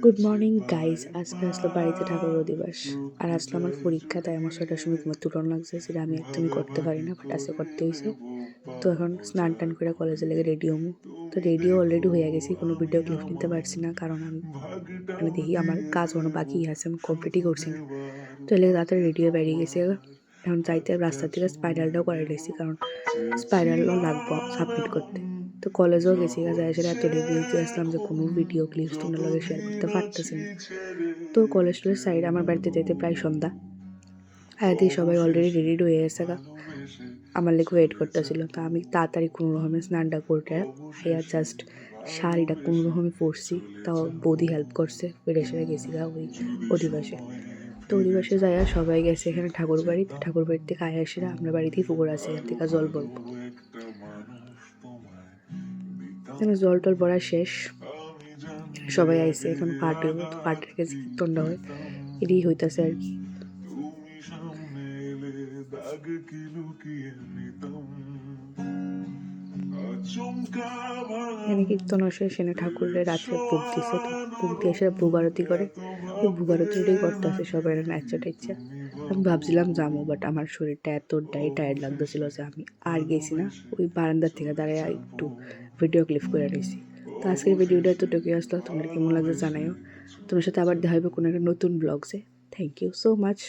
Good morning guys, আজকে আসলো বাড়িতে ঠাকুর দিবস। আর আসলো আমার পরীক্ষা, তাই আমার সেটার সময় তোমার তুলন লাগছে, সেটা আমি একদমই করতে পারি না, বাট আজকে করতে হয়েছে। তো এখন স্নান টান করে কলেজে লেগে রেডি হমু। তো রেডিও অলরেডি হয়ে গেছি, কোনো ভিডিও ক্লিপ নিতে পারছি না, কারণ আমি দেখি আমার কাজ কোনো বাকি আছে, আমি কমপ্লিটই করছি না। তো এলে তাড়াতাড়ি রেডিও বেরিয়ে গেছি। এখন যাইতে রাস্তা থেকে স্পাইরালটাও করে রেখেছি, কারণ স্পাইরালও লাগবো সাবমিট করতে। তো কলেজেও গেছি, যাই সেটা এত রেডি হয়েছে আসলাম যে কোনো ভিডিও ক্লিপস তোমার লগে শেয়ার করতে পারতেছি না। তো কলেজ টলেজ সাইড আমার বাড়িতে যেতে প্রায় সন্ধ্যা। আর দিয়ে সবাই অলরেডি রেডি হয়ে গেছে গা, আমার লেগে ওয়েট করতেছিল। তো আমি তাড়াতাড়ি কোনো রকমে স্নানটা করে আইয়া জাস্ট শাড়িটা কোনো রকমে পরছি, তাও বৌদি হেল্প করছে, ফিরে সেরে গেছি গা ওই অধিবাসে। তো অধিবাসে যাইয়া সবাই গেছে এখানে ঠাকুর বাড়ি, তো ঠাকুর বাড়ির থেকে আয়া এসে আমরা বাড়িতেই পুকুর আছে, এখান থেকে জল ভরবো। এখানে জল টল ভরা শেষ, সবাই আইসে, এখন পার্টি হবো। তো পার্টির কাছে কীর্তনটা হয়, এটাই হইতাছে আর কি। এখানে কীর্তন আসে, সেখানে ঠাকুরের রাত্রে ভোগ দিছে। তো ভোগ দিয়ে এসে ভোগ আরতি করে, ওই ভোগ আরতিটাই করতে আসে সবাই নাচা টাইচা। আমি ভাবছিলাম যাবো, বাট আমার শরীরটা এতটাই টায়ার্ড লাগতেছিল যে আমি আর গেছি না। ওই বারান্দার থেকে দাঁড়ায় একটু ভিডিও ক্লিপ করে নিয়েছি। তো আজকের ভিডিওটা এতটুকুই আসলো, তোমার কেমন লাগছে জানাইও। তোমার সাথে আবার দেখা হবে কোনো একটা নতুন ব্লগসে। Thank you so much.